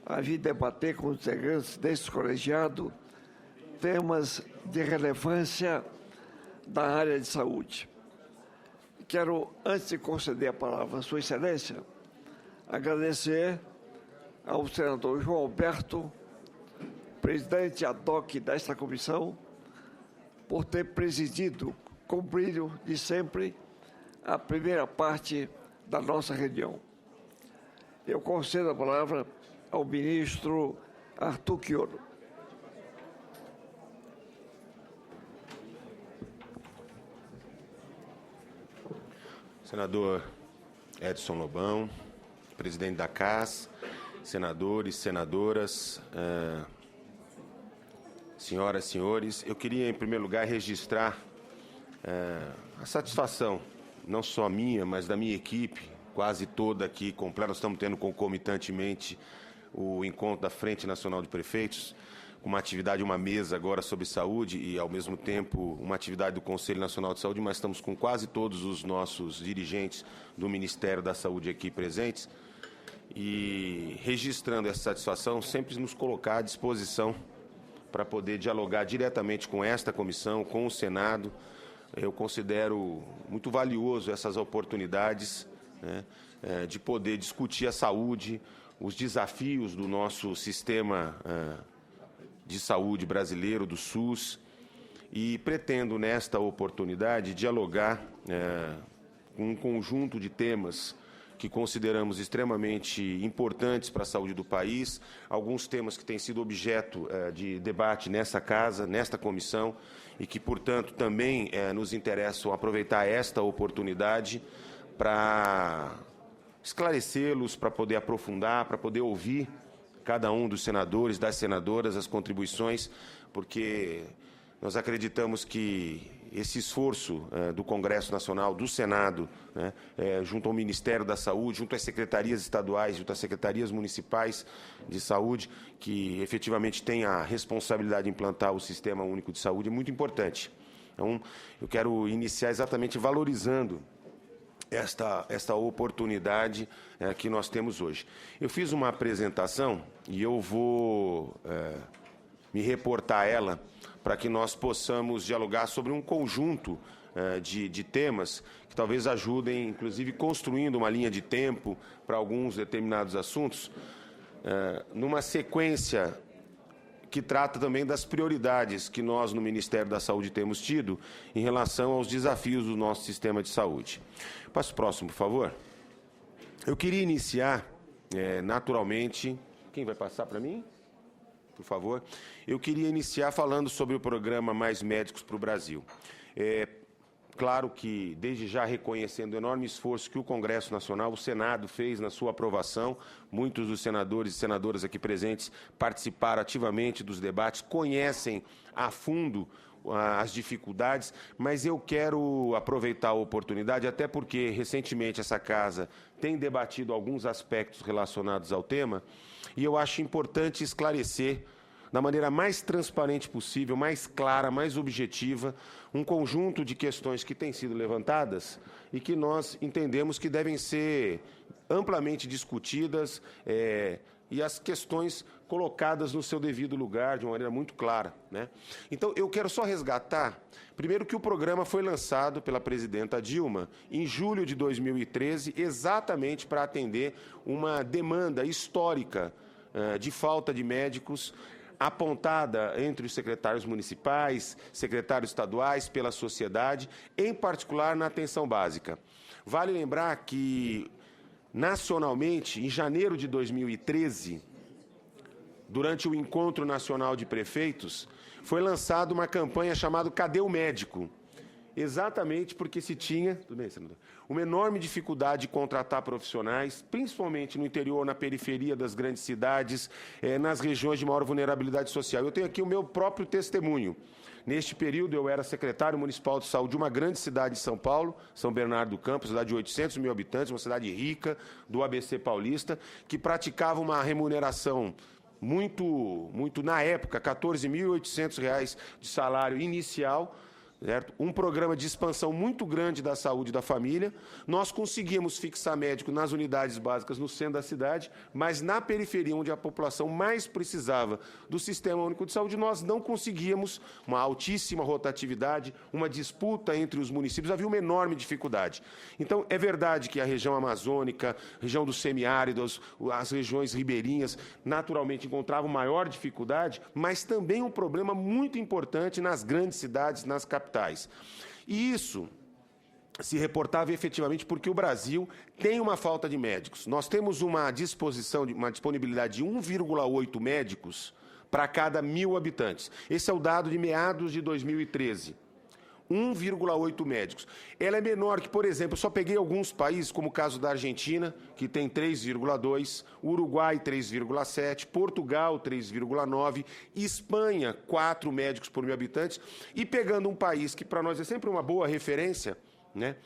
a vir debater com os integrantes deste colegiado temas de relevância da área de saúde. Quero, antes de conceder a palavra à Sua Excelência, agradecer ao senador João Alberto, presidente ad hoc desta comissão, por ter presidido com brilho de sempre a primeira parte da nossa reunião. Eu concedo a palavra ao ministro Arthur Quiono. Senador Edson Lobão, presidente da CAS, senadores, senadoras, senhoras e senhores, eu queria, em primeiro lugar, registrar a satisfação, não só minha, mas da minha equipe, quase toda aqui completa. Nós estamos tendo concomitantemente o encontro da Frente Nacional de Prefeitos, com uma atividade, uma mesa agora sobre saúde e, ao mesmo tempo, uma atividade do Conselho Nacional de Saúde, mas estamos com quase todos os nossos dirigentes do Ministério da Saúde aqui presentes e, registrando essa satisfação, sempre nos colocar à disposição para poder dialogar diretamente com esta comissão, com o Senado. Eu considero muito valioso essas oportunidades, né, de poder discutir a saúde, os desafios do nosso sistema de saúde brasileiro, do SUS, e pretendo, nesta oportunidade, dialogar com um conjunto de temas que consideramos extremamente importantes para a saúde do país, alguns temas que têm sido objeto de debate nessa casa, nesta comissão, e que, portanto, também nos interessam aproveitar esta oportunidade para esclarecê-los, para poder aprofundar, para poder ouvir cada um dos senadores, das senadoras, as contribuições, porque nós acreditamos que esse esforço do Congresso Nacional, do Senado, né, junto ao Ministério da Saúde, junto às secretarias estaduais, junto às secretarias municipais de saúde, que efetivamente têm a responsabilidade de implantar o Sistema Único de Saúde, é muito importante. Então, eu quero iniciar exatamente valorizando esta oportunidade que nós temos hoje. Eu fiz uma apresentação e eu vou me reportar a ela para que nós possamos dialogar sobre um conjunto de temas que talvez ajudem, inclusive construindo uma linha de tempo para alguns determinados assuntos, numa sequência que trata também das prioridades que nós, no Ministério da Saúde, temos tido em relação aos desafios do nosso sistema de saúde. Passo o próximo, por favor. Eu queria iniciar, naturalmente... Quem vai passar para mim? Por favor. Eu queria iniciar falando sobre o programa Mais Médicos para o Brasil. Claro que, desde já reconhecendo o enorme esforço que o Congresso Nacional, o Senado, fez na sua aprovação, muitos dos senadores e senadoras aqui presentes participaram ativamente dos debates, conhecem a fundo as dificuldades, mas eu quero aproveitar a oportunidade, até porque, recentemente, essa Casa tem debatido alguns aspectos relacionados ao tema, e eu acho importante esclarecer, da maneira mais transparente possível, mais clara, mais objetiva, um conjunto de questões que têm sido levantadas e que nós entendemos que devem ser amplamente discutidas e as questões colocadas no seu devido lugar, de uma maneira muito clara, né? Então, eu quero só resgatar, primeiro, que o programa foi lançado pela presidenta Dilma em julho de 2013, exatamente para atender uma demanda histórica de falta de médicos, apontada entre os secretários municipais, secretários estaduais, pela sociedade, em particular na atenção básica. Vale lembrar que, nacionalmente, em janeiro de 2013, durante o Encontro Nacional de Prefeitos, foi lançada uma campanha chamada Cadê o Médico? Exatamente porque se tinha uma enorme dificuldade de contratar profissionais, principalmente no interior, na periferia das grandes cidades, nas regiões de maior vulnerabilidade social. Eu tenho aqui o meu próprio testemunho. Neste período, eu era secretário municipal de saúde de uma grande cidade de São Paulo, São Bernardo do Campo, cidade de 800 mil habitantes, uma cidade rica do ABC paulista, que praticava uma remuneração muito, na época, R$ 14.800 de salário inicial, certo? Um programa de expansão muito grande da saúde da família. Nós conseguimos fixar médico nas unidades básicas no centro da cidade, mas na periferia, onde a população mais precisava do Sistema Único de Saúde, nós não conseguíamos uma altíssima rotatividade, uma disputa entre os municípios, havia uma enorme dificuldade. Então, é verdade que a região amazônica, região dos semiáridos, as regiões ribeirinhas, naturalmente encontravam maior dificuldade, mas também um problema muito importante nas grandes cidades, nas capitais. E isso se reportava efetivamente porque o Brasil tem uma falta de médicos. Nós temos uma disponibilidade de 1,8 médicos para cada 1.000 habitantes. Esse é o dado de meados de 2013. 1,8 médicos. Ela é menor que, por exemplo, eu só peguei alguns países, como o caso da Argentina, que tem 3,2, Uruguai 3,7, Portugal 3,9, Espanha 4 médicos por 1.000 habitantes, e pegando um país que para nós é sempre uma boa referência, né,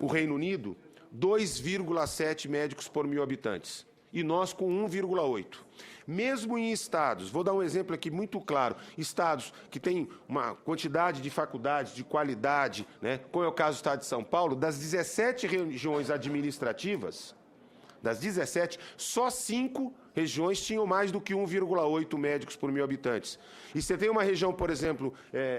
o Reino Unido, 2,7 médicos por 1.000 habitantes. E nós com 1,8. Mesmo em estados, vou dar um exemplo aqui muito claro, estados que têm uma quantidade de faculdades de qualidade, né, como é o caso do estado de São Paulo, das 17 regiões administrativas, das 17, só 5 regiões tinham mais do que 1,8 médicos por 1.000 habitantes. E você tem uma região, por exemplo,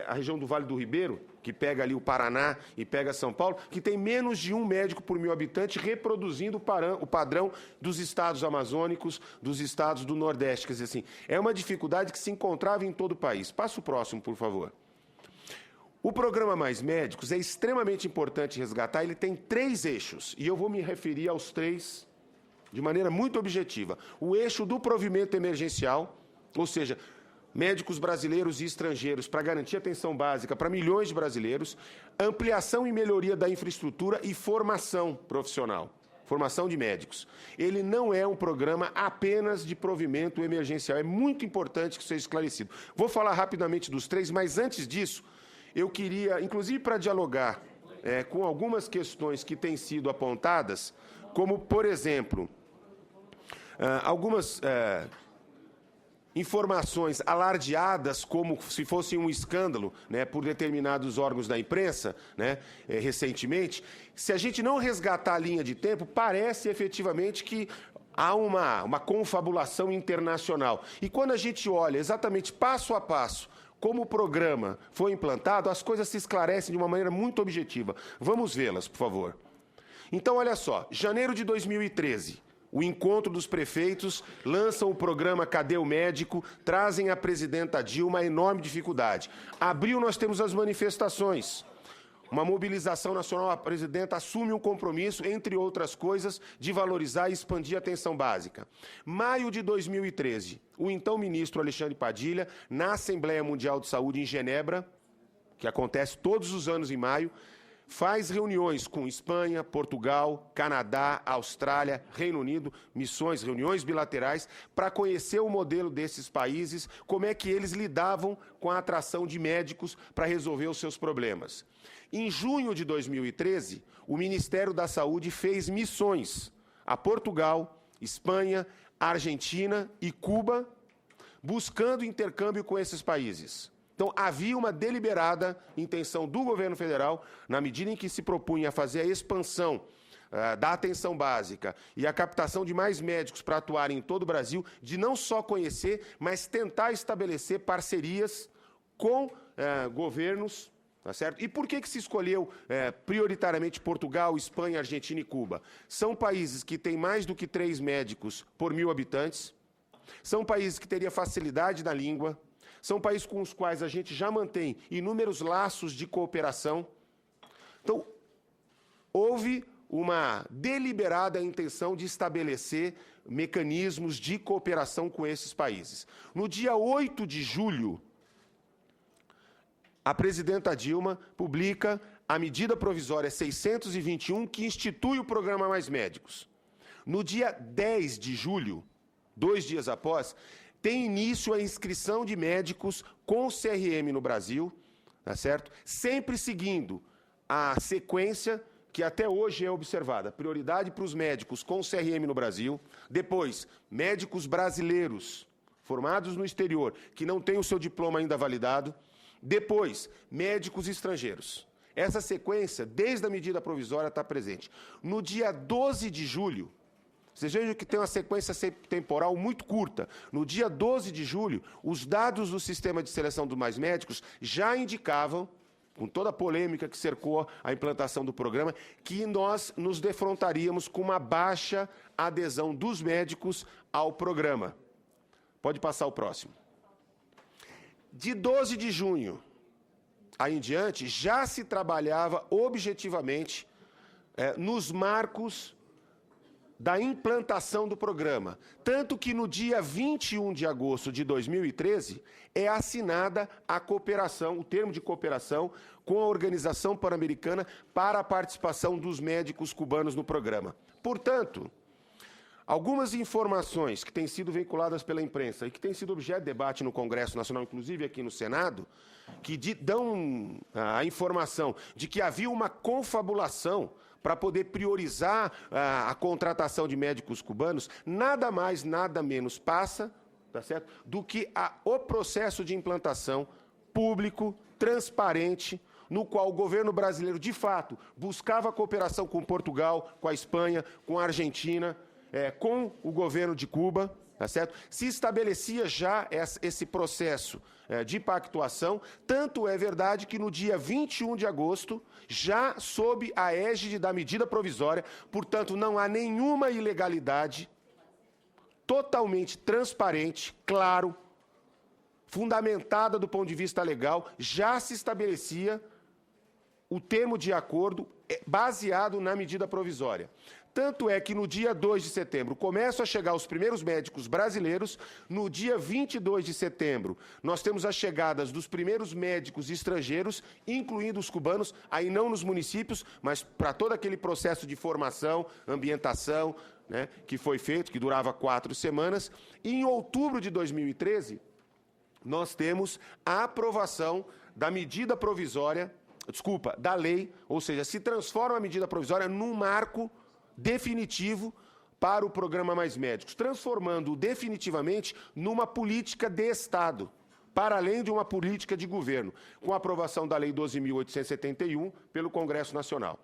a região do Vale do Ribeiro, que pega ali o Paraná e pega São Paulo, que tem menos de 1 médico por 1.000 habitantes, reproduzindo o padrão dos estados amazônicos, dos estados do Nordeste. Quer dizer assim, é uma dificuldade que se encontrava em todo o país. Passa o próximo, por favor. O programa Mais Médicos é extremamente importante resgatar, ele tem 3 eixos, e eu vou me referir aos 3 de maneira muito objetiva. O eixo do provimento emergencial, ou seja, médicos brasileiros e estrangeiros para garantir atenção básica para milhões de brasileiros, ampliação e melhoria da infraestrutura e formação profissional, formação de médicos. Ele não é um programa apenas de provimento emergencial, é muito importante que seja esclarecido. Vou falar rapidamente dos 3, mas antes disso, eu queria, inclusive para dialogar com algumas questões que têm sido apontadas, como, por exemplo, algumas informações alardeadas como se fosse um escândalo, né, por determinados órgãos da imprensa, né, recentemente. Se a gente não resgatar a linha de tempo, parece efetivamente que há uma confabulação internacional. E quando a gente olha exatamente passo a passo como o programa foi implantado, as coisas se esclarecem de uma maneira muito objetiva. Vamos vê-las, por favor. Então, olha só, janeiro de 2013, o encontro dos prefeitos lançam o programa Cadê o Médico, trazem à presidenta Dilma a enorme dificuldade. Abril, nós temos as manifestações. Uma mobilização nacional, a presidenta assume um compromisso, entre outras coisas, de valorizar e expandir a atenção básica. Maio de 2013, o então ministro Alexandre Padilha, na Assembleia Mundial de Saúde em Genebra, que acontece todos os anos em maio, faz reuniões com Espanha, Portugal, Canadá, Austrália, Reino Unido, missões, reuniões bilaterais, para conhecer o modelo desses países, como é que eles lidavam com a atração de médicos para resolver os seus problemas. Em junho de 2013, o Ministério da Saúde fez missões a Portugal, Espanha, Argentina e Cuba, buscando intercâmbio com esses países. Então, havia uma deliberada intenção do governo federal, na medida em que se propunha fazer a expansão da atenção básica e a captação de mais médicos para atuarem em todo o Brasil, de não só conhecer, mas tentar estabelecer parcerias com governos. Tá certo? E por que se escolheu prioritariamente Portugal, Espanha, Argentina e Cuba? São países que têm mais do que 3 médicos por 1.000 habitantes, são países que teriam facilidade na língua, são países com os quais a gente já mantém inúmeros laços de cooperação. Então, houve uma deliberada intenção de estabelecer mecanismos de cooperação com esses países. No dia 8 de julho, a presidenta Dilma publica a medida provisória 621, que institui o programa Mais Médicos. No dia 10 de julho, 2 dias após, tem início a inscrição de médicos com CRM no Brasil, tá certo? Sempre seguindo a sequência que até hoje é observada. Prioridade para os médicos com CRM no Brasil, depois, médicos brasileiros formados no exterior, que não têm o seu diploma ainda validado, Depois, médicos estrangeiros. Essa sequência, desde a medida provisória, está presente. No dia 12 de julho, vocês vejam que tem uma sequência temporal muito curta. No dia 12 de julho, os dados do sistema de seleção dos mais médicos já indicavam, com toda a polêmica que cercou a implantação do programa, que nós nos defrontaríamos com uma baixa adesão dos médicos ao programa. Pode passar o próximo. De 12 de junho aí em diante, já se trabalhava objetivamente nos marcos da implantação do programa. Tanto que no dia 21 de agosto de 2013 é assinada a cooperação, o termo de cooperação com a Organização Pan-Americana para a participação dos médicos cubanos no programa. Portanto, algumas informações que têm sido veiculadas pela imprensa e que têm sido objeto de debate no Congresso Nacional, inclusive aqui no Senado, que dão a informação de que havia uma confabulação para poder priorizar a contratação de médicos cubanos, nada mais, nada menos passa, tá certo, do que o processo de implantação público, transparente, no qual o governo brasileiro, de fato, buscava cooperação com Portugal, com a Espanha, com a Argentina, com o governo de Cuba, tá certo? Se estabelecia já esse processo de pactuação, tanto é verdade que no dia 21 de agosto, já sob a égide da medida provisória, portanto, não há nenhuma ilegalidade, totalmente transparente, claro, fundamentada do ponto de vista legal, já se estabelecia o termo de acordo baseado na medida provisória. Tanto é que no dia 2 de setembro começam a chegar os primeiros médicos brasileiros, no dia 22 de setembro nós temos as chegadas dos primeiros médicos estrangeiros, incluindo os cubanos, aí não nos municípios, mas para todo aquele processo de formação, ambientação, né, que foi feito, que durava 4 semanas. E em outubro de 2013, nós temos a aprovação da medida provisória, da lei, ou seja, se transforma a medida provisória num marco definitivo para o programa Mais Médicos, transformando-o definitivamente numa política de Estado, para além de uma política de governo, com a aprovação da Lei 12.871 pelo Congresso Nacional.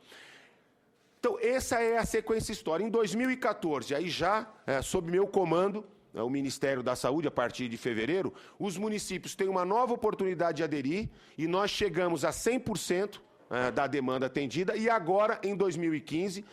Então, essa é a sequência histórica. Em 2014, aí já, sob meu comando, o Ministério da Saúde, a partir de fevereiro, os municípios têm uma nova oportunidade de aderir e nós chegamos a 100% da demanda atendida, e agora, em 2015,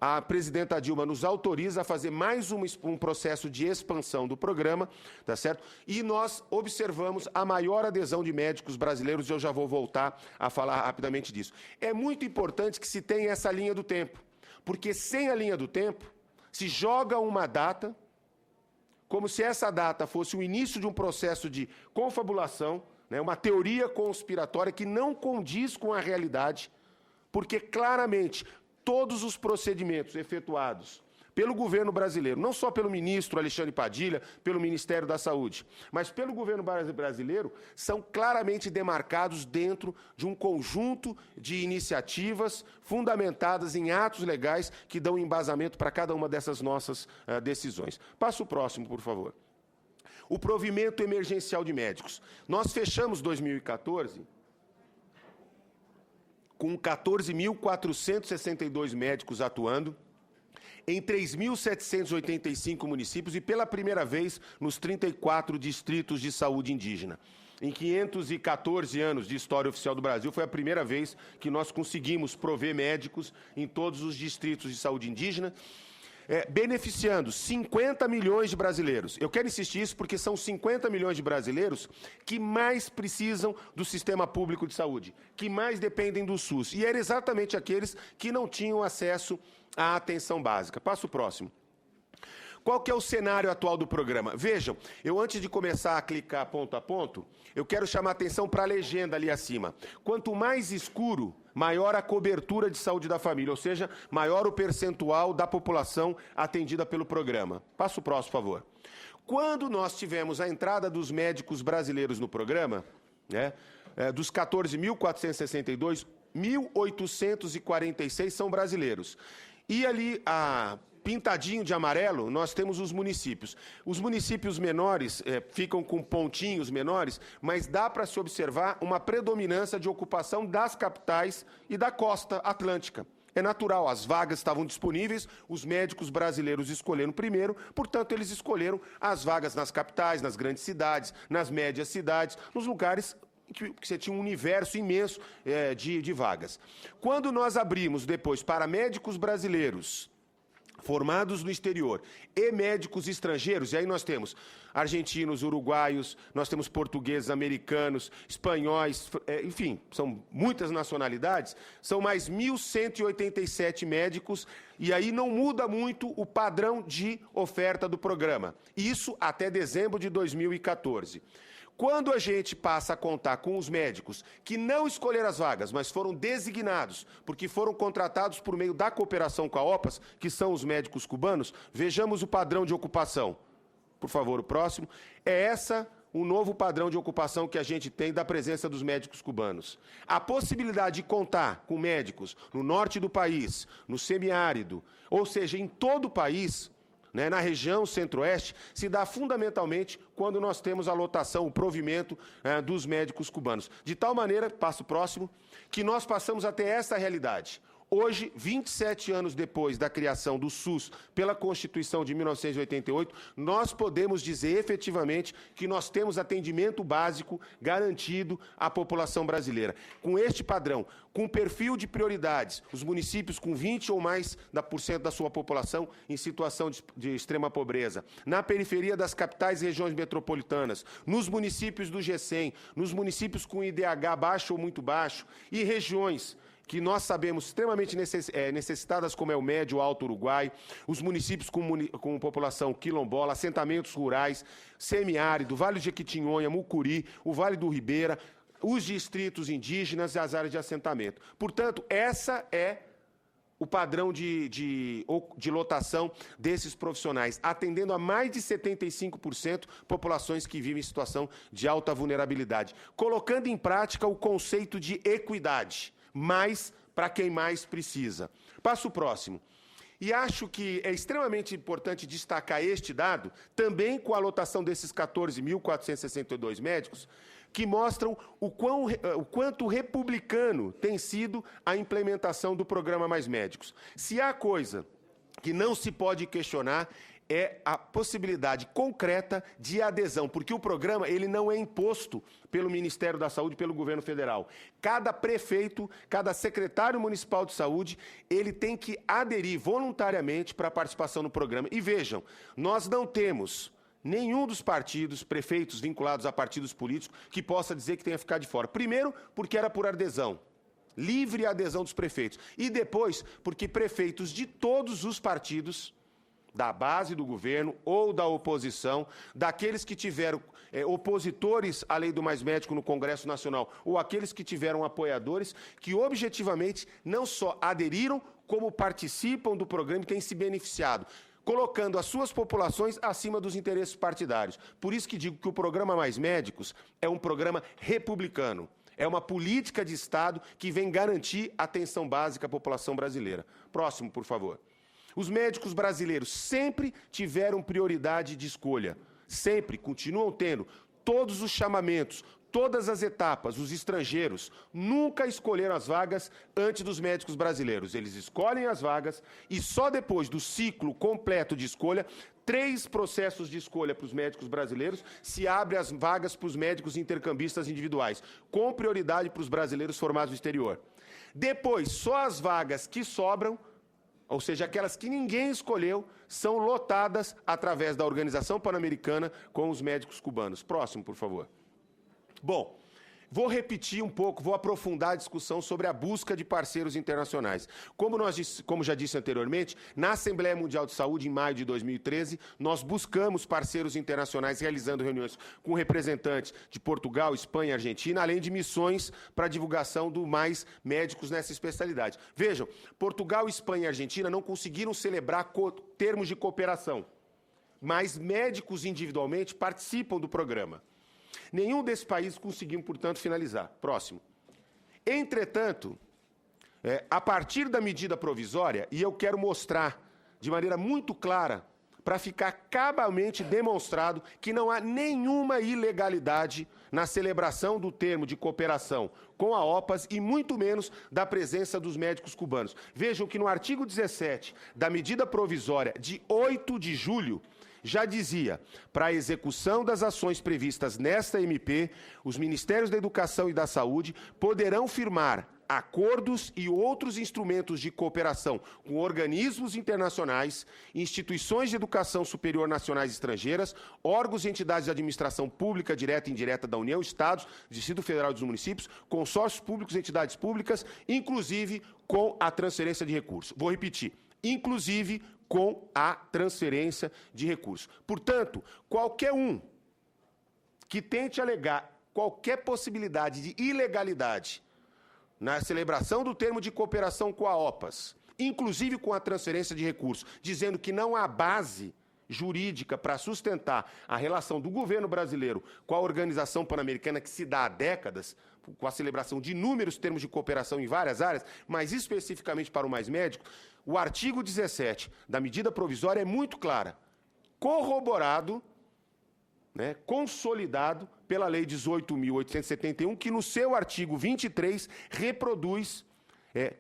a presidenta Dilma nos autoriza a fazer mais um processo de expansão do programa, tá certo? E nós observamos a maior adesão de médicos brasileiros, e eu já vou voltar a falar rapidamente disso. É muito importante que se tenha essa linha do tempo, porque sem a linha do tempo, se joga uma data, como se essa data fosse o início de um processo de confabulação, uma teoria conspiratória que não condiz com a realidade, porque claramente todos os procedimentos efetuados pelo governo brasileiro, não só pelo ministro Alexandre Padilha, pelo Ministério da Saúde, mas pelo governo brasileiro, são claramente demarcados dentro de um conjunto de iniciativas fundamentadas em atos legais que dão embasamento para cada uma dessas nossas decisões. Passa o próximo, por favor. O provimento emergencial de médicos. Nós fechamos 2014 com 14.462 médicos atuando em 3.785 municípios e pela primeira vez nos 34 distritos de saúde indígena. Em 514 anos de história oficial do Brasil, foi a primeira vez que nós conseguimos prover médicos em todos os distritos de saúde indígena, beneficiando 50 milhões de brasileiros. Eu quero insistir isso porque são 50 milhões de brasileiros que mais precisam do sistema público de saúde, que mais dependem do SUS. E eram exatamente aqueles que não tinham acesso à atenção básica. Passa o próximo. Qual que é o cenário atual do programa? Vejam, eu antes de começar a clicar ponto a ponto, eu quero chamar a atenção para a legenda ali acima. Quanto mais escuro, maior a cobertura de saúde da família, ou seja, maior o percentual da população atendida pelo programa. Passa o próximo, por favor. Quando nós tivemos a entrada dos médicos brasileiros no programa, dos 14.462, 1.846 são brasileiros. E ali pintadinho de amarelo, nós temos os municípios. Os municípios menores ficam com pontinhos menores, mas dá para se observar uma predominância de ocupação das capitais e da costa atlântica. É natural, as vagas estavam disponíveis, os médicos brasileiros escolheram primeiro, portanto, eles escolheram as vagas nas capitais, nas grandes cidades, nas médias cidades, nos lugares que você tinha um universo imenso de vagas. Quando nós abrimos depois para médicos brasileiros formados no exterior e médicos estrangeiros, e aí nós temos argentinos, uruguaios, nós temos portugueses, americanos, espanhóis, enfim, são muitas nacionalidades, são mais 1.187 médicos, e aí não muda muito o padrão de oferta do programa. Isso até dezembro de 2014. Quando a gente passa a contar com os médicos que não escolheram as vagas, mas foram designados, porque foram contratados por meio da cooperação com a OPAS, que são os médicos cubanos, vejamos o padrão de ocupação. Por favor, o próximo. É o novo padrão de ocupação que a gente tem da presença dos médicos cubanos. A possibilidade de contar com médicos no norte do país, no semiárido, ou seja, em todo o país, na região centro-oeste, se dá fundamentalmente quando nós temos a lotação, o provimento dos médicos cubanos. De tal maneira, passo próximo, que nós passamos até essa realidade. Hoje, 27 anos depois da criação do SUS pela Constituição de 1988, nós podemos dizer efetivamente que nós temos atendimento básico garantido à população brasileira. Com este padrão, com perfil de prioridades, os municípios com 20% ou mais da sua população em situação de extrema pobreza, na periferia das capitais e regiões metropolitanas, nos municípios do G100, nos municípios com IDH baixo ou muito baixo, e regiões que nós sabemos extremamente necessitadas, como é o Médio e o Alto Uruguai, os municípios com população quilombola, assentamentos rurais, semiárido, Vale de Jequitinhonha, Mucuri, o Vale do Ribeira, os distritos indígenas e as áreas de assentamento. Portanto, essa é o padrão de lotação desses profissionais, atendendo a mais de 75% populações que vivem em situação de alta vulnerabilidade, colocando em prática o conceito de equidade, mais para quem mais precisa. Passo próximo. E acho que é extremamente importante destacar este dado, também com a lotação desses 14.462 médicos, que mostram o quanto republicano tem sido a implementação do programa Mais Médicos. Se há coisa que não se pode questionar, é a possibilidade concreta de adesão, porque o programa ele não é imposto pelo Ministério da Saúde, pelo governo federal. Cada prefeito, cada secretário municipal de saúde, ele tem que aderir voluntariamente para a participação no programa. E vejam, nós não temos nenhum dos partidos, prefeitos vinculados a partidos políticos, que possa dizer que tenha ficado de fora. Primeiro, porque era por adesão. Livre adesão dos prefeitos. E depois, porque prefeitos de todos os partidos, da base do governo ou da oposição, daqueles que tiveram opositores à Lei do Mais Médico no Congresso Nacional ou aqueles que tiveram apoiadores, que objetivamente não só aderiram, como participam do programa e têm se beneficiado, colocando as suas populações acima dos interesses partidários. Por isso que digo que o programa Mais Médicos é um programa republicano. É uma política de Estado que vem garantir a atenção básica à população brasileira. Próximo, por favor. Os médicos brasileiros sempre tiveram prioridade de escolha, sempre, continuam tendo todos os chamamentos, todas as etapas. Os estrangeiros nunca escolheram as vagas antes dos médicos brasileiros. Eles escolhem as vagas e só depois do ciclo completo de escolha, 3 processos de escolha para os médicos brasileiros, se abre as vagas para os médicos intercambistas individuais, com prioridade para os brasileiros formados no exterior. Depois, só as vagas que sobram, ou seja, aquelas que ninguém escolheu, são lotadas através da Organização Pan-Americana com os médicos cubanos. Próximo, por favor. Bom, vou repetir um pouco, vou aprofundar a discussão sobre a busca de parceiros internacionais. Como já disse anteriormente, na Assembleia Mundial de Saúde, em maio de 2013, nós buscamos parceiros internacionais realizando reuniões com representantes de Portugal, Espanha e Argentina, além de missões para divulgação do Mais Médicos nessa especialidade. Vejam, Portugal, Espanha e Argentina não conseguiram celebrar termos de cooperação, mas médicos individualmente participam do programa. Nenhum desses países conseguiu, portanto, finalizar. Próximo. Entretanto, a partir da medida provisória, e eu quero mostrar de maneira muito clara, para ficar cabalmente demonstrado que não há nenhuma ilegalidade na celebração do termo de cooperação com a OPAS e muito menos da presença dos médicos cubanos. Vejam que no artigo 17 da medida provisória de 8 de julho, já dizia, para a execução das ações previstas nesta MP, os Ministérios da Educação e da Saúde poderão firmar acordos e outros instrumentos de cooperação com organismos internacionais, instituições de educação superior nacionais e estrangeiras, órgãos e entidades de administração pública, direta e indireta da União, Estados, Distrito Federal e dos municípios, consórcios públicos e entidades públicas, inclusive com a transferência de recursos. Vou repetir, inclusive com a transferência de recursos. Portanto, qualquer um que tente alegar qualquer possibilidade de ilegalidade na celebração do termo de cooperação com a OPAS, inclusive com a transferência de recursos, dizendo que não há base jurídica para sustentar a relação do governo brasileiro com a Organização Pan-Americana, que se dá há décadas, com a celebração de inúmeros termos de cooperação em várias áreas, mas especificamente para o Mais Médico, o artigo 17 da medida provisória é muito clara, corroborado, consolidado pela Lei 18.871, que no seu artigo 23 reproduz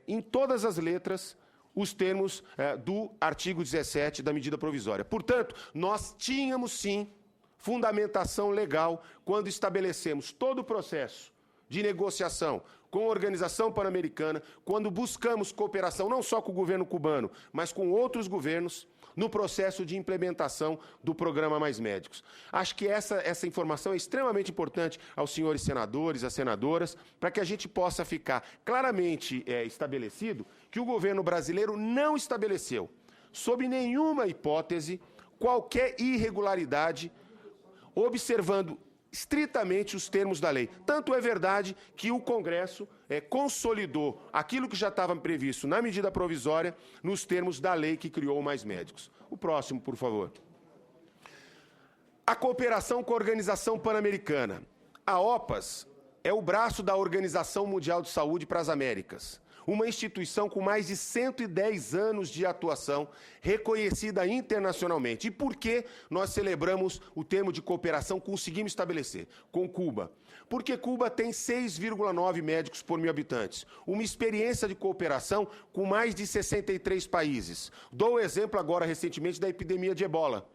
em todas as letras os termos do artigo 17 da medida provisória. Portanto, nós tínhamos sim fundamentação legal quando estabelecemos todo o processo de negociação com a Organização Pan-Americana, quando buscamos cooperação não só com o governo cubano, mas com outros governos, no processo de implementação do programa Mais Médicos. Acho que essa informação é extremamente importante aos senhores senadores, às senadoras, para que a gente possa ficar claramente estabelecido que o governo brasileiro não estabeleceu, sob nenhuma hipótese, qualquer irregularidade, observando estritamente os termos da lei. Tanto é verdade que o Congresso consolidou aquilo que já estava previsto na medida provisória nos termos da lei que criou o Mais Médicos. O próximo, por favor. A cooperação com a Organização Pan-Americana. A OPAS é o braço da Organização Mundial de Saúde para as Américas, uma instituição com mais de 110 anos de atuação, reconhecida internacionalmente. E por que nós celebramos o termo de cooperação, conseguimos estabelecer com Cuba? Porque Cuba tem 6,9 médicos por 1.000 habitantes, uma experiência de cooperação com mais de 63 países. Dou o exemplo agora, recentemente, da epidemia de ebola.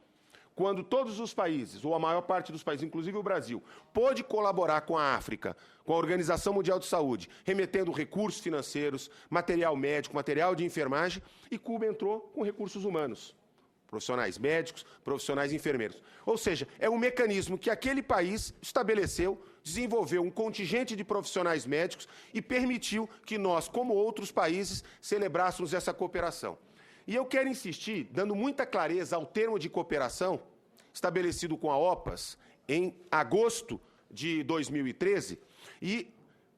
Quando todos os países, ou a maior parte dos países, inclusive o Brasil, pôde colaborar com a África, com a Organização Mundial de Saúde, remetendo recursos financeiros, material médico, material de enfermagem, e Cuba entrou com recursos humanos, profissionais médicos, profissionais enfermeiros. Ou seja, é um mecanismo que aquele país estabeleceu, desenvolveu um contingente de profissionais médicos e permitiu que nós, como outros países, celebrássemos essa cooperação. E eu quero insistir, dando muita clareza ao termo de cooperação estabelecido com a OPAS em agosto de 2013, e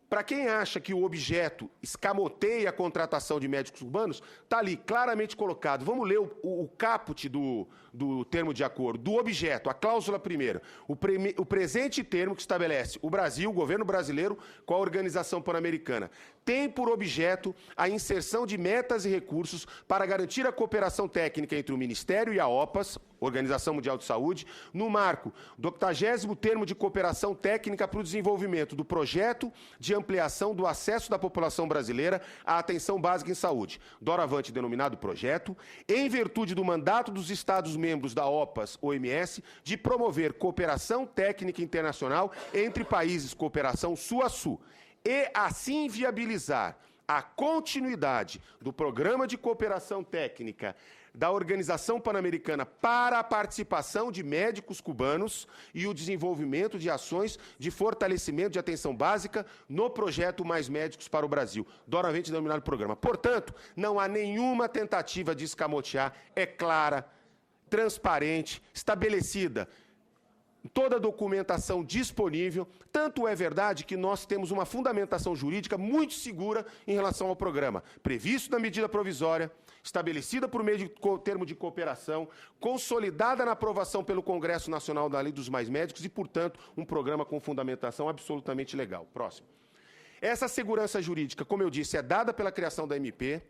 para quem acha que o objeto escamoteia a contratação de médicos cubanos, está ali claramente colocado. Vamos ler o caput do termo de acordo, do objeto, a cláusula primeira. O presente termo que estabelece o Brasil, o governo brasileiro, com a Organização Pan-Americana, tem por objeto a inserção de metas e recursos para garantir a cooperação técnica entre o Ministério e a OPAS, Organização Mundial de Saúde, no marco do 80º Termo de Cooperação Técnica para o Desenvolvimento do Projeto de Ampliação do Acesso da População Brasileira à Atenção Básica em Saúde, doravante denominado projeto, em virtude do mandato dos Estados-membros da OPAS-OMS de promover cooperação técnica internacional entre países, cooperação sul a sul, e assim viabilizar a continuidade do Programa de Cooperação Técnica da Organização Pan-Americana para a participação de médicos cubanos e o desenvolvimento de ações de fortalecimento de atenção básica no projeto Mais Médicos para o Brasil, doravante denominado programa. Portanto, não há nenhuma tentativa de escamotear, é clara, transparente, estabelecida, toda a documentação disponível. Tanto é verdade que nós temos uma fundamentação jurídica muito segura em relação ao programa, previsto na medida provisória, estabelecida por meio de termo de cooperação, consolidada na aprovação pelo Congresso Nacional da Lei dos Mais Médicos e, portanto, um programa com fundamentação absolutamente legal. Próximo. Essa segurança jurídica, como eu disse, é dada pela criação da MP,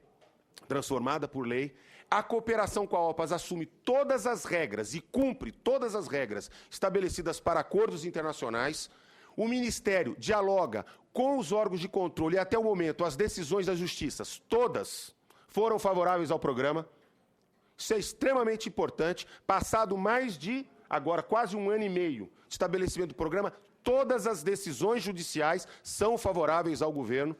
transformada por lei, a cooperação com a OPAS assume todas as regras e cumpre todas as regras estabelecidas para acordos internacionais. O Ministério dialoga com os órgãos de controle e, até o momento, as decisões da Justiça, todas foram favoráveis ao programa. Isso é extremamente importante. Passado mais de, agora, quase 1 ano e meio de estabelecimento do programa, todas as decisões judiciais são favoráveis ao governo.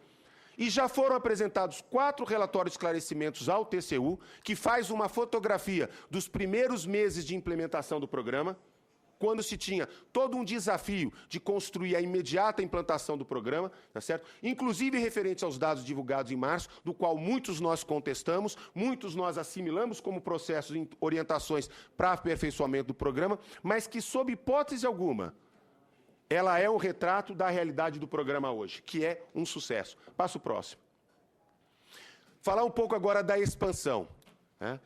E já foram apresentados 4 relatórios de esclarecimentos ao TCU, que faz uma fotografia dos primeiros meses de implementação do programa, quando se tinha todo um desafio de construir a imediata implantação do programa, tá certo? Inclusive referente aos dados divulgados em março, do qual muitos nós contestamos, muitos nós assimilamos como processos e orientações para aperfeiçoamento do programa, mas que, sob hipótese alguma, ela é um retrato da realidade do programa hoje, que é um sucesso. Passo próximo. Falar um pouco agora da expansão. Né?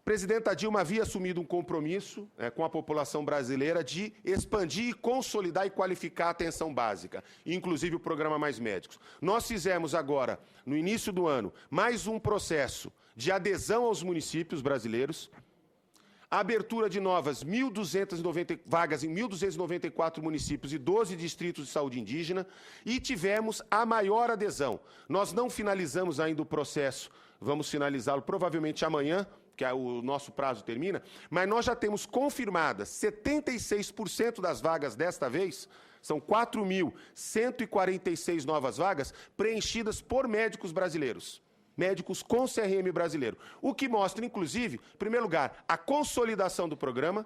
Presidenta Dilma havia assumido um compromisso com a população brasileira de expandir, consolidar e qualificar a atenção básica, inclusive o programa Mais Médicos. Nós fizemos agora, no início do ano, mais um processo de adesão aos municípios brasileiros, a abertura de novas 1.290 vagas em 1.294 municípios e 12 distritos de saúde indígena, e tivemos a maior adesão. Nós não finalizamos ainda o processo, vamos finalizá-lo provavelmente amanhã, que o nosso prazo termina, mas nós já temos confirmadas 76% das vagas desta vez, são 4.146 novas vagas, preenchidas por médicos brasileiros. Médicos com CRM brasileiro. O que mostra, inclusive, em primeiro lugar, a consolidação do programa,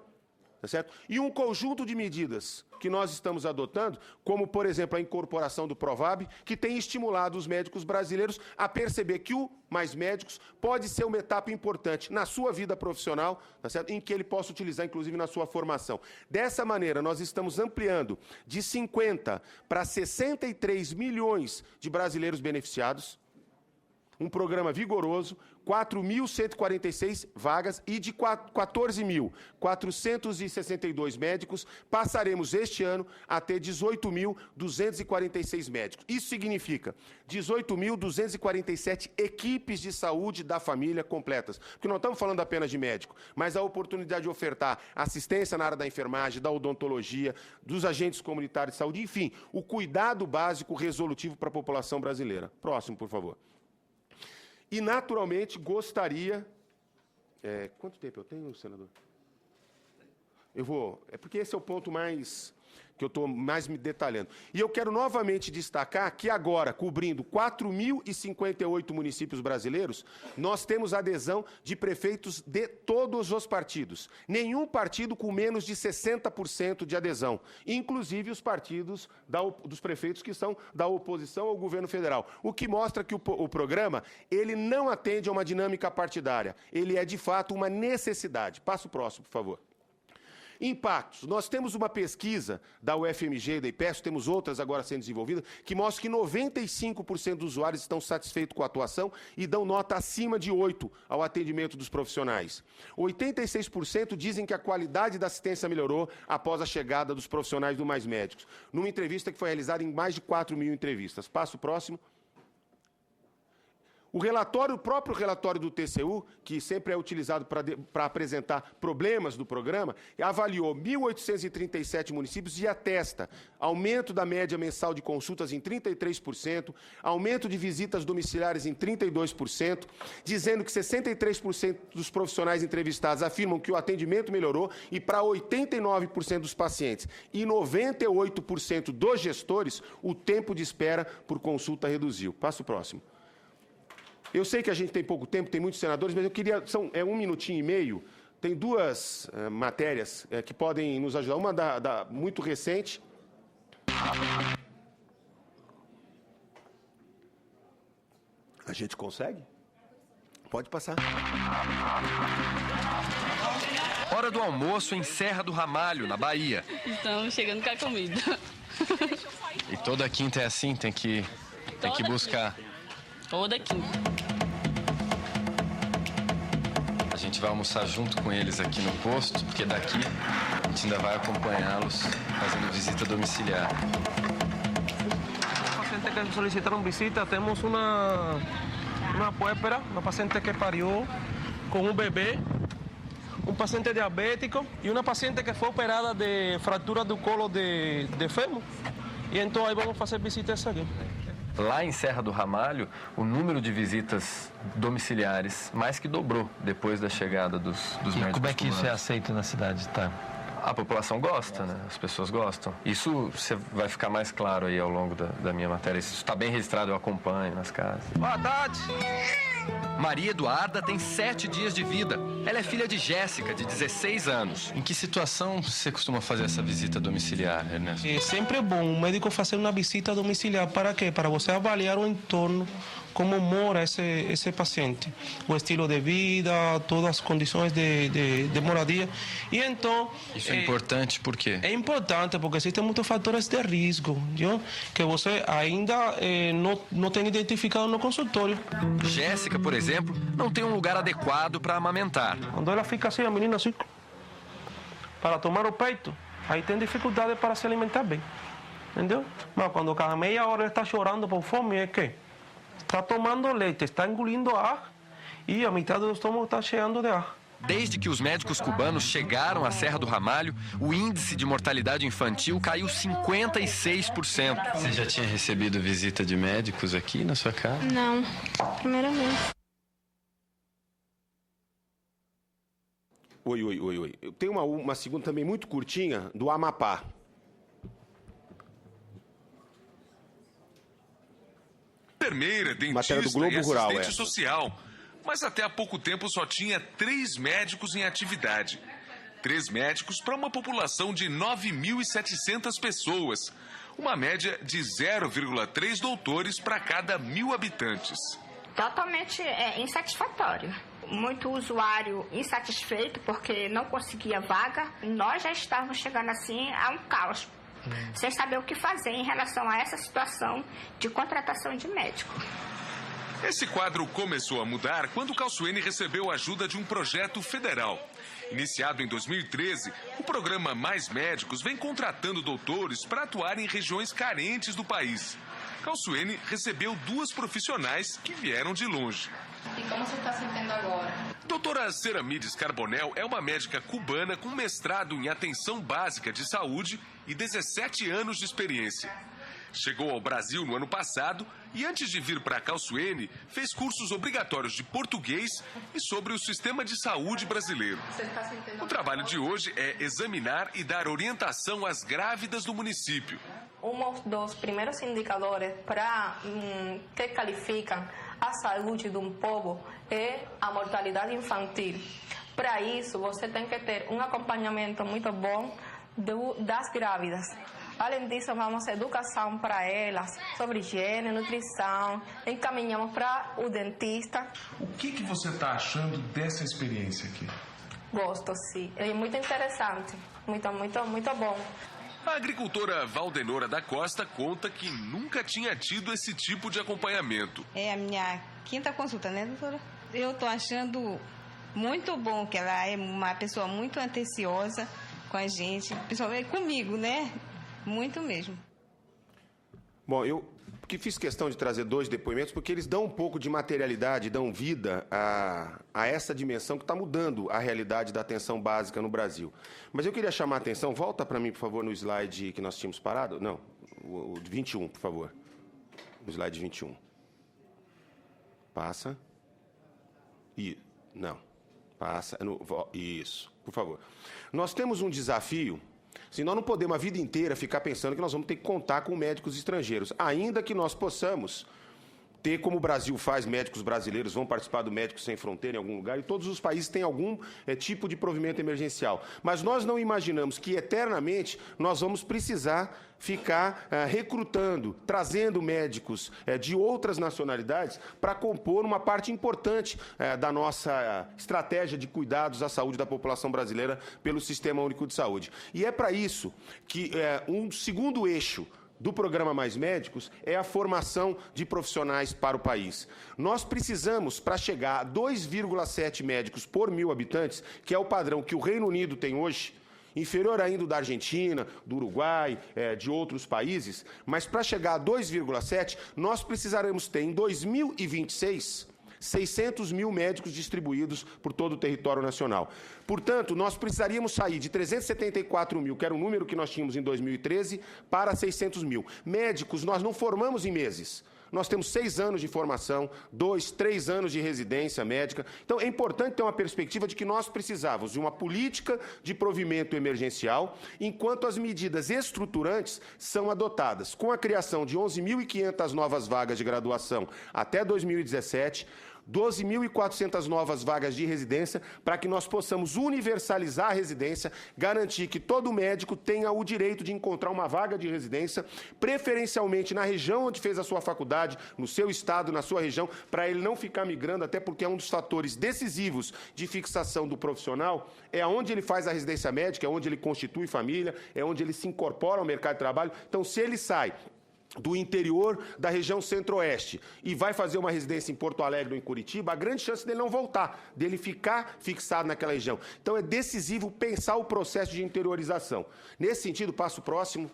tá certo? E um conjunto de medidas que nós estamos adotando, como, por exemplo, a incorporação do Provab, que tem estimulado os médicos brasileiros a perceber que o Mais Médicos pode ser uma etapa importante na sua vida profissional, tá certo? Em que ele possa utilizar, inclusive, na sua formação. Dessa maneira, nós estamos ampliando de 50 para 63 milhões de brasileiros beneficiados, um programa vigoroso, 4.146 vagas e de 14.462 médicos, passaremos este ano a ter 18.246 médicos. Isso significa 18.247 equipes de saúde da família completas. Porque não estamos falando apenas de médico, mas a oportunidade de ofertar assistência na área da enfermagem, da odontologia, dos agentes comunitários de saúde, enfim, o cuidado básico resolutivo para a população brasileira. Próximo, por favor. E, naturalmente, gostaria... quanto tempo eu tenho, senador? Eu vou... porque esse é o ponto mais... que eu estou mais me detalhando. E eu quero novamente destacar que agora, cobrindo 4.058 municípios brasileiros, nós temos adesão de prefeitos de todos os partidos. Nenhum partido com menos de 60% de adesão, inclusive os partidos dos prefeitos que são da oposição ao governo federal. O que mostra que o programa ele não atende a uma dinâmica partidária. Ele é, de fato, uma necessidade. Passa o próximo, por favor. Impactos. Nós temos uma pesquisa da UFMG e da IPESP, temos outras agora sendo desenvolvidas, que mostra que 95% dos usuários estão satisfeitos com a atuação e dão nota acima de 8 ao atendimento dos profissionais. 86% dizem que a qualidade da assistência melhorou após a chegada dos profissionais do Mais Médicos, numa entrevista que foi realizada em mais de 4.000 entrevistas. Passo o próximo. O próprio relatório do TCU, que sempre é utilizado para apresentar problemas do programa, avaliou 1.837 municípios e atesta aumento da média mensal de consultas em 33%, aumento de visitas domiciliares em 32%, dizendo que 63% dos profissionais entrevistados afirmam que o atendimento melhorou e para 89% dos pacientes e 98% dos gestores, o tempo de espera por consulta reduziu. Passo o próximo. Eu sei que a gente tem pouco tempo, tem muitos senadores, mas eu queria... 1 minutinho e meio. Tem 2 matérias que podem nos ajudar. Uma muito recente. A gente consegue? Pode passar. Hora do almoço em Serra do Ramalho, na Bahia. Estamos chegando com a comida. E toda quinta é assim, tem que buscar. Toda quinta. A gente vai almoçar junto com eles aqui no posto, porque daqui a gente ainda vai acompanhá-los fazendo visita domiciliar. Pacientes que solicitaram visita, temos uma puépera, uma paciente que pariu com um bebê, um paciente diabético e uma paciente que foi operada de fratura do colo de fêmur. E então aí vamos fazer visitas aqui. Lá em Serra do Ramalho, o número de visitas domiciliares mais que dobrou depois da chegada dos médicos. Como é que isso é aceito na cidade, tá? A população gosta, né? As pessoas gostam. Isso vai ficar mais claro aí ao longo da minha matéria. Isso está bem registrado, eu acompanho nas casas. Boa tarde! Maria Eduarda tem 7 dias de vida. Ela é filha de Jéssica, de 16 anos. Em que situação você costuma fazer essa visita domiciliar, Ernesto? É sempre bom o médico fazer uma visita domiciliar. Para quê? Para você avaliar o entorno, como mora esse paciente. O estilo de vida, todas as condições de moradia. E então... Isso é importante por quê? É importante porque existem muitos fatores de risco, viu? Que você ainda não tem identificado no consultório. Jéssica, por exemplo, não tem um lugar adequado para amamentar. Quando ela fica assim, a menina assim, para tomar o peito, aí tem dificuldade para se alimentar bem, entendeu? Mas quando cada meia hora ela está chorando por fome, é que está tomando leite, está engolindo ar e a metade do estômago está cheio de ar. Desde que os médicos cubanos chegaram à Serra do Ramalho, o índice de mortalidade infantil caiu 56%. Você já tinha recebido visita de médicos aqui na sua casa? Não, primeira vez. Oi. Eu tenho uma segunda também muito curtinha, do Amapá. Enfermeira, Matéria do dentista Globo e Rural, assistente social. Mas até há pouco tempo só tinha 3 médicos em atividade. 3 médicos para uma população de 9.700 pessoas. Uma média de 0,3 doutores para cada 1.000 habitantes. Totalmente insatisfatório. Muito usuário insatisfeito porque não conseguia vaga. Nós já estávamos chegando assim a um caos, sem saber o que fazer em relação a essa situação de contratação de médico. Esse quadro começou a mudar quando Calçoene recebeu a ajuda de um projeto federal. Iniciado em 2013, o programa Mais Médicos vem contratando doutores para atuar em regiões carentes do país. Calçoene recebeu 2 profissionais que vieram de longe. E como você está se sentindo agora? Doutora Ceramides Carbonel é uma médica cubana com mestrado em atenção básica de saúde e 17 anos de experiência. Chegou ao Brasil no ano passado e, antes de vir para Calçoene, fez cursos obrigatórios de português e sobre o sistema de saúde brasileiro. O trabalho de hoje é examinar e dar orientação às grávidas do município. Um dos primeiros indicadores para que qualificam a saúde de um povo é a mortalidade infantil. Para isso, você tem que ter um acompanhamento muito bom das grávidas. Além disso, vamos dar educação para elas sobre higiene, nutrição, encaminhamos para o dentista. O que você está achando dessa experiência aqui? Gosto, sim. É muito interessante, muito bom. A agricultora Valdenora da Costa conta que nunca tinha tido esse tipo de acompanhamento. É a minha 5ª consulta, né, doutora? Eu estou achando muito bom, que ela é uma pessoa muito atenciosa com a gente, principalmente comigo, né? Muito mesmo. Bom, eu que fiz questão de trazer 2 depoimentos porque eles dão um pouco de materialidade, dão vida a essa dimensão que está mudando a realidade da atenção básica no Brasil. Mas eu queria chamar a atenção, volta para mim, por favor, no slide que nós tínhamos parado. Não, o 21, por favor. No slide 21. Passa. Não. Passa. Isso, por favor. Nós temos um desafio. Se nós não podemos a vida inteira ficar pensando que nós vamos ter que contar com médicos estrangeiros, ainda que nós possamos ter, como o Brasil faz, médicos brasileiros vão participar do Médicos Sem Fronteira em algum lugar, e todos os países têm algum tipo de provimento emergencial. Mas nós não imaginamos que, eternamente, nós vamos precisar ficar recrutando, trazendo médicos de outras nacionalidades para compor uma parte importante da nossa estratégia de cuidados à saúde da população brasileira pelo Sistema Único de Saúde. E é para isso que um segundo eixo do programa Mais Médicos é a formação de profissionais para o país. Nós precisamos, para chegar a 2,7 médicos por 1.000 habitantes, que é o padrão que o Reino Unido tem hoje, inferior ainda da Argentina, do Uruguai, de outros países, mas para chegar a 2,7, nós precisaremos ter, em 2026, 600 mil médicos distribuídos por todo o território nacional. Portanto, nós precisaríamos sair de 374 mil, que era o número que nós tínhamos em 2013, para 600 mil. Médicos nós não formamos em meses. Nós temos 6 anos de formação, 2, 3 anos de residência médica. Então, é importante ter uma perspectiva de que nós precisávamos de uma política de provimento emergencial, enquanto as medidas estruturantes são adotadas, com a criação de 11.500 novas vagas de graduação até 2017, 12.400 novas vagas de residência, para que nós possamos universalizar a residência, garantir que todo médico tenha o direito de encontrar uma vaga de residência, preferencialmente na região onde fez a sua faculdade, no seu estado, na sua região, para ele não ficar migrando, até porque é um dos fatores decisivos de fixação do profissional, é onde ele faz a residência médica, é onde ele constitui família, é onde ele se incorpora ao mercado de trabalho. Então, se ele sai do interior da região centro-oeste e vai fazer uma residência em Porto Alegre ou em Curitiba, a grande chance dele não voltar, dele ficar fixado naquela região. Então, é decisivo pensar o processo de interiorização. Nesse sentido, passo próximo.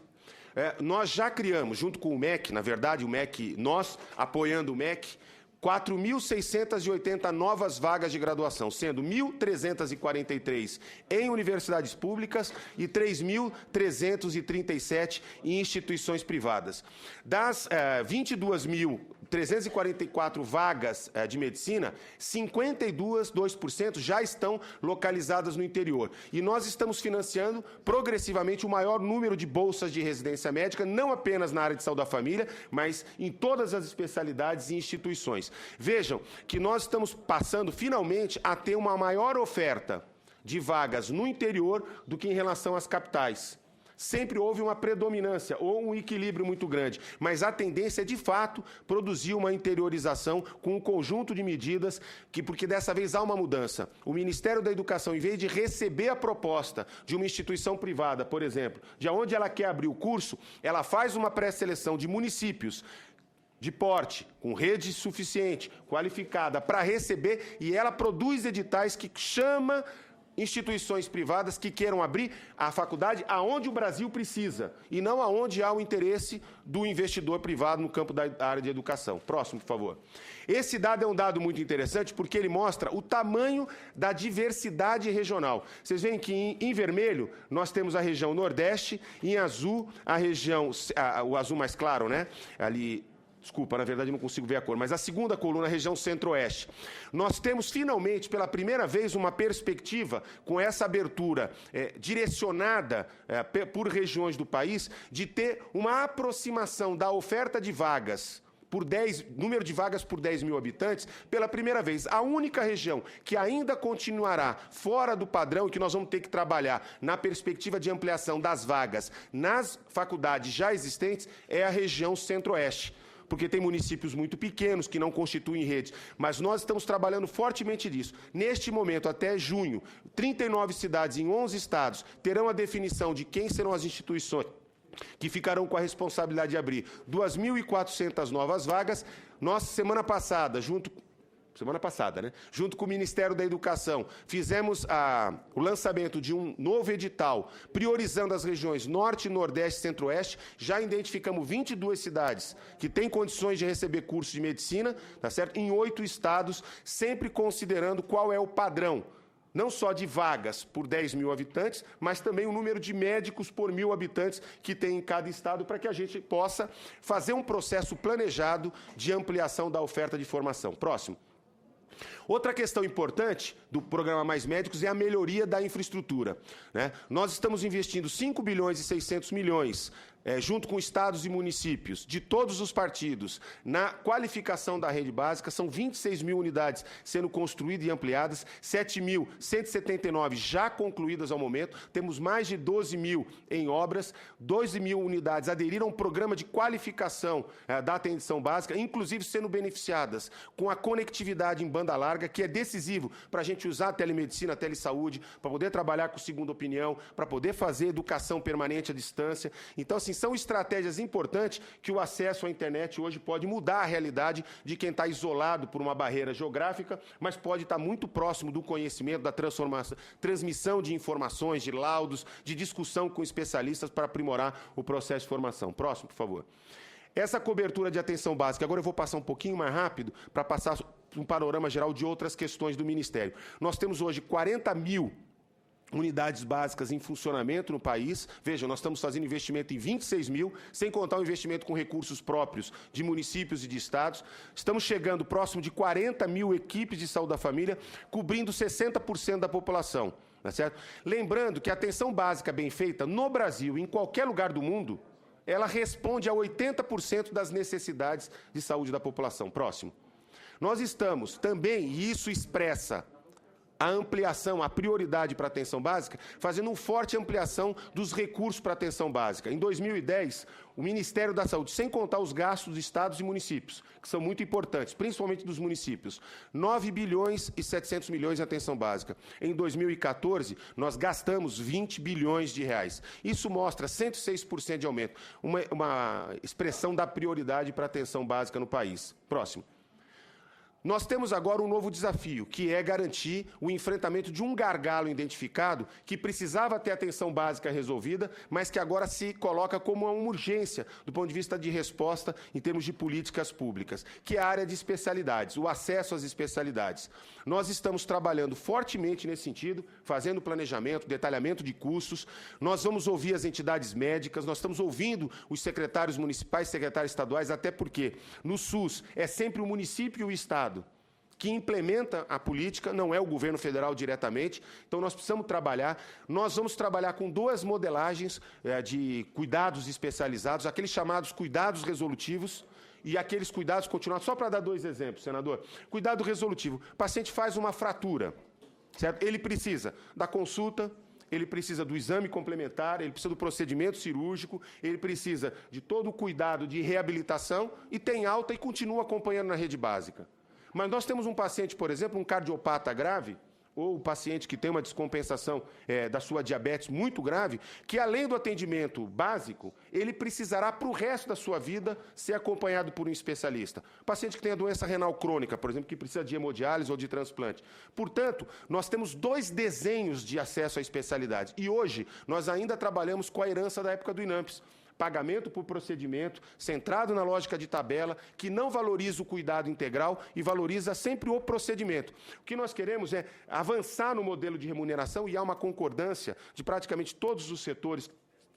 Nós já criamos, junto com o MEC, na verdade, o MEC, nós apoiando o MEC, 4.680 novas vagas de graduação, sendo 1.343 em universidades públicas e 3.337 em instituições privadas. Das 22.344 vagas de medicina, 52% já estão localizadas no interior. E nós estamos financiando progressivamente o maior número de bolsas de residência médica, não apenas na área de saúde da família, mas em todas as especialidades e instituições. Vejam que nós estamos passando, finalmente, a ter uma maior oferta de vagas no interior do que em relação às capitais. Sempre houve uma predominância ou um equilíbrio muito grande, mas a tendência é, de fato, produzir uma interiorização com um conjunto de medidas, porque dessa vez há uma mudança. O Ministério da Educação, em vez de receber a proposta de uma instituição privada, por exemplo, de onde ela quer abrir o curso, ela faz uma pré-seleção de municípios de porte, com rede suficiente, qualificada, para receber, e ela produz editais que chama instituições privadas que queiram abrir a faculdade aonde o Brasil precisa, e não aonde há o interesse do investidor privado no campo da área de educação. Próximo, por favor. Esse dado é um dado muito interessante porque ele mostra o tamanho da diversidade regional. Vocês veem que em vermelho nós temos a região Nordeste, em azul a região, o azul mais claro, né? Ali... Desculpa, na verdade não consigo ver a cor, mas a segunda coluna, a região centro-oeste. Nós temos, finalmente, pela primeira vez, uma perspectiva com essa abertura direcionada por regiões do país, de ter uma aproximação da oferta de vagas número de vagas por 10 mil habitantes, pela primeira vez. A única região que ainda continuará fora do padrão e que nós vamos ter que trabalhar na perspectiva de ampliação das vagas nas faculdades já existentes é a região centro-oeste, porque tem municípios muito pequenos que não constituem redes, mas nós estamos trabalhando fortemente nisso. Neste momento, até junho, 39 cidades em 11 estados terão a definição de quem serão as instituições que ficarão com a responsabilidade de abrir 2.400 novas vagas. Nós, semana passada, junto com o Ministério da Educação, fizemos o lançamento de um novo edital, priorizando as regiões Norte, Nordeste e Centro-Oeste. Já identificamos 22 cidades que têm condições de receber cursos de medicina, tá certo? Em 8 estados, sempre considerando qual é o padrão, não só de vagas por 10 mil habitantes, mas também o número de médicos por 1.000 habitantes que tem em cada estado, para que a gente possa fazer um processo planejado de ampliação da oferta de formação. Próximo. Outra questão importante do programa Mais Médicos é a melhoria da infraestrutura, né? Nós estamos investindo 5 bilhões e 600 milhões, junto com estados e municípios, de todos os partidos, na qualificação da rede básica. São 26 mil unidades sendo construídas e ampliadas, 7.179 já concluídas ao momento, temos mais de 12 mil em obras, 12 mil unidades aderiram a um programa de qualificação da atenção básica, inclusive sendo beneficiadas com a conectividade em banda larga, que é decisivo para a gente usar a telemedicina, a telesaúde, para poder trabalhar com segunda opinião, para poder fazer educação permanente à distância. Então, assim, são estratégias importantes que o acesso à internet hoje pode mudar a realidade de quem está isolado por uma barreira geográfica, mas pode estar muito próximo do conhecimento, da transmissão de informações, de laudos, de discussão com especialistas para aprimorar o processo de formação. Próximo, por favor. Essa cobertura de atenção básica, agora eu vou passar um pouquinho mais rápido para passar um panorama geral de outras questões do Ministério. Nós temos hoje 40 mil unidades básicas em funcionamento no país. Veja, nós estamos fazendo investimento em 26 mil, sem contar o investimento com recursos próprios de municípios e de estados. Estamos chegando próximo de 40 mil equipes de saúde da família, cobrindo 60% da população. Tá certo? Lembrando que a atenção básica bem feita, no Brasil, em qualquer lugar do mundo, ela responde a 80% das necessidades de saúde da população. Próximo. Nós estamos também, e isso expressa a ampliação, a prioridade para a atenção básica, fazendo uma forte ampliação dos recursos para a atenção básica. Em 2010, o Ministério da Saúde, sem contar os gastos dos estados e municípios, que são muito importantes, principalmente dos municípios, 9 bilhões e 700 milhões em atenção básica. Em 2014, nós gastamos 20 bilhões de reais. Isso mostra 106% de aumento, uma expressão da prioridade para a atenção básica no país. Próximo. Nós temos agora um novo desafio, que é garantir o enfrentamento de um gargalo identificado que precisava ter atenção básica resolvida, mas que agora se coloca como uma urgência do ponto de vista de resposta em termos de políticas públicas, que é a área de especialidades, o acesso às especialidades. Nós estamos trabalhando fortemente nesse sentido, fazendo planejamento, detalhamento de custos. Nós vamos ouvir as entidades médicas, nós estamos ouvindo os secretários municipais, secretários estaduais, até porque no SUS é sempre o município e o Estado que implementa a política, não é o governo federal diretamente, então nós precisamos trabalhar. Nós vamos trabalhar com duas modelagens de cuidados especializados, aqueles chamados cuidados resolutivos e aqueles cuidados continuados. Só para dar 2 exemplos, senador. Cuidado resolutivo. O paciente faz uma fratura, certo? Ele precisa da consulta, ele precisa do exame complementar, ele precisa do procedimento cirúrgico, ele precisa de todo o cuidado de reabilitação e tem alta e continua acompanhando na rede básica. Mas nós temos um paciente, por exemplo, um cardiopata grave, ou um paciente que tem uma descompensação da sua diabetes muito grave, que além do atendimento básico, ele precisará para o resto da sua vida ser acompanhado por um especialista. Paciente que tem a doença renal crônica, por exemplo, que precisa de hemodiálise ou de transplante. Portanto, nós temos 2 desenhos de acesso à especialidade. E hoje, nós ainda trabalhamos com a herança da época do INAMPS. Pagamento por procedimento, centrado na lógica de tabela, que não valoriza o cuidado integral e valoriza sempre o procedimento. O que nós queremos é avançar no modelo de remuneração, e há uma concordância de praticamente todos os setores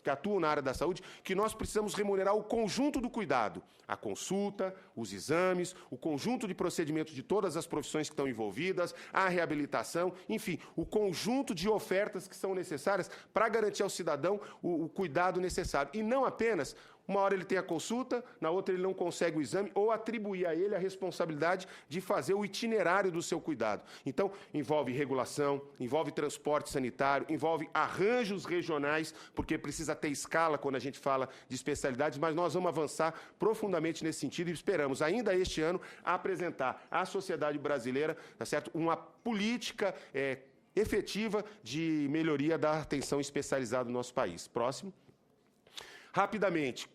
que atuam na área da saúde, que nós precisamos remunerar o conjunto do cuidado, a consulta, os exames, o conjunto de procedimentos de todas as profissões que estão envolvidas, a reabilitação, enfim, o conjunto de ofertas que são necessárias para garantir ao cidadão o cuidado necessário. E não apenas, uma hora ele tem a consulta, na outra ele não consegue o exame, ou atribuir a ele a responsabilidade de fazer o itinerário do seu cuidado. Então, envolve regulação, envolve transporte sanitário, envolve arranjos regionais, porque precisa ter escala quando a gente fala de especialidades, mas nós vamos avançar profundamente nesse sentido e esperamos, ainda este ano, apresentar à sociedade brasileira, tá certo, uma política efetiva de melhoria da atenção especializada no nosso país. Próximo. Rapidamente,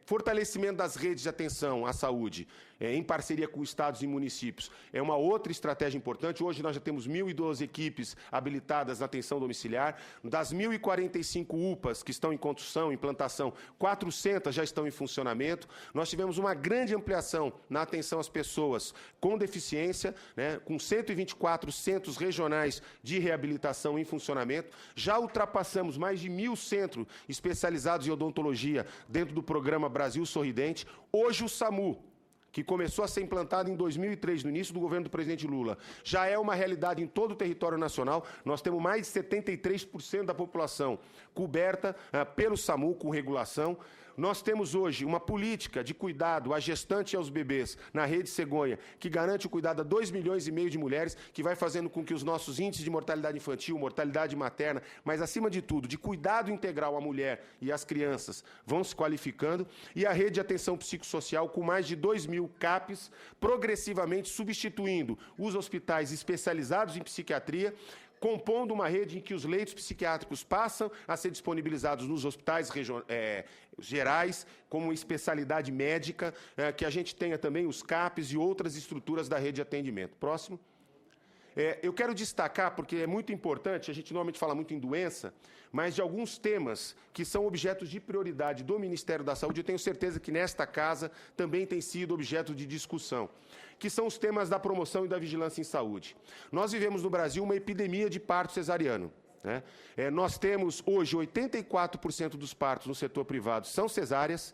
fortalecimento das redes de atenção à saúde, em parceria com estados e municípios, é uma outra estratégia importante. Hoje nós já temos 1.012 equipes habilitadas na atenção domiciliar. Das 1.045 UPAs que estão em construção, implantação, 400 já estão em funcionamento. Nós tivemos uma grande ampliação na atenção às pessoas com deficiência, né, com 124 centros regionais de reabilitação em funcionamento. Já ultrapassamos mais de 1.000 centros especializados em odontologia dentro do programa Brasil Sorridente. Hoje o SAMU, que começou a ser implantado em 2003, no início do governo do presidente Lula, já é uma realidade em todo o território nacional. Nós temos mais de 73% da população coberta pelo SAMU, com regulação. Nós temos hoje uma política de cuidado à gestante e aos bebês na rede Cegonha, que garante o cuidado a 2,5 milhões de mulheres, que vai fazendo com que os nossos índices de mortalidade infantil, mortalidade materna, mas acima de tudo, de cuidado integral à mulher e às crianças, vão se qualificando. E a rede de atenção psicossocial, com mais de 2.000 CAPs, progressivamente substituindo os hospitais especializados em psiquiatria, compondo uma rede em que os leitos psiquiátricos passam a ser disponibilizados nos hospitais gerais, como especialidade médica, que a gente tenha também os CAPs e outras estruturas da rede de atendimento. Próximo. Eu quero destacar, porque é muito importante, a gente normalmente fala muito em doença, mas de alguns temas que são objetos de prioridade do Ministério da Saúde, eu tenho certeza que nesta casa também tem sido objeto de discussão, que são os temas da promoção e da vigilância em saúde. Nós vivemos no Brasil uma epidemia de parto cesariano. Né? Nós temos hoje 84% dos partos no setor privado são cesáreas,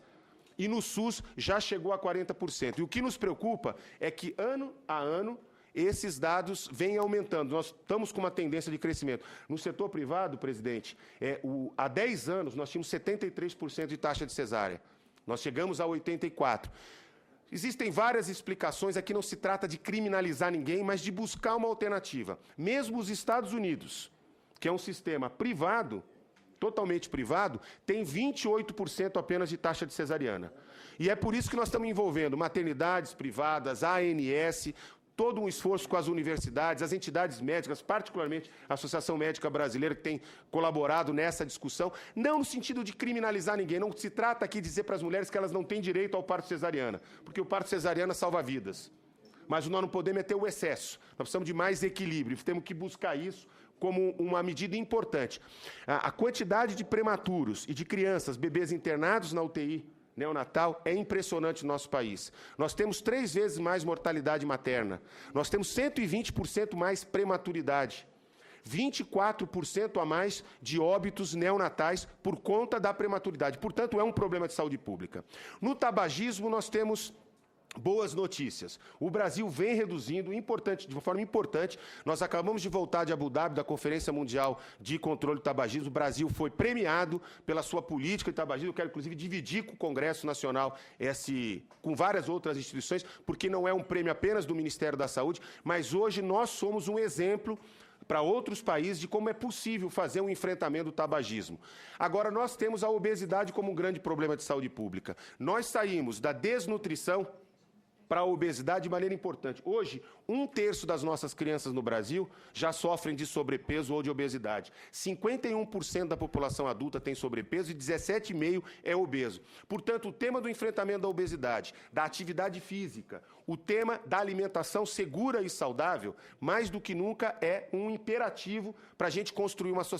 e no SUS já chegou a 40%. E o que nos preocupa é que, ano a ano, esses dados vêm aumentando. Nós estamos com uma tendência de crescimento. No setor privado, presidente, há 10 anos nós tínhamos 73% de taxa de cesárea. Nós chegamos a 84%. Existem várias explicações, aqui não se trata de criminalizar ninguém, mas de buscar uma alternativa. Mesmo os Estados Unidos, que é um sistema privado, totalmente privado, tem 28% apenas de taxa de cesariana. E é por isso que nós estamos envolvendo maternidades privadas, ANS, todo um esforço com as universidades, as entidades médicas, particularmente a Associação Médica Brasileira, que tem colaborado nessa discussão, não no sentido de criminalizar ninguém, não se trata aqui de dizer para as mulheres que elas não têm direito ao parto cesariana, porque o parto cesariana salva vidas. Mas nós não podemos ter o excesso, nós precisamos de mais equilíbrio, temos que buscar isso como uma medida importante. A quantidade de prematuros e de crianças, bebês internados na UTI neonatal é impressionante no nosso país. Nós temos 3 vezes mais mortalidade materna. Nós temos 120% mais prematuridade. 24% a mais de óbitos neonatais por conta da prematuridade. Portanto, é um problema de saúde pública. No tabagismo, nós temos boas notícias. O Brasil vem reduzindo, de uma forma importante. Nós acabamos de voltar de Abu Dhabi, da Conferência Mundial de Controle do Tabagismo. O Brasil foi premiado pela sua política de tabagismo. Eu quero, inclusive, dividir com o Congresso Nacional, com várias outras instituições, porque não é um prêmio apenas do Ministério da Saúde, mas hoje nós somos um exemplo para outros países de como é possível fazer um enfrentamento do tabagismo. Agora, nós temos a obesidade como um grande problema de saúde pública. Nós saímos da desnutrição para a obesidade de maneira importante. Hoje, 1/3 das nossas crianças no Brasil já sofrem de sobrepeso ou de obesidade. 51% da população adulta tem sobrepeso e 17,5% é obeso. Portanto, o tema do enfrentamento da obesidade, da atividade física, o tema da alimentação segura e saudável, mais do que nunca é um imperativo para a gente construir uma sociedade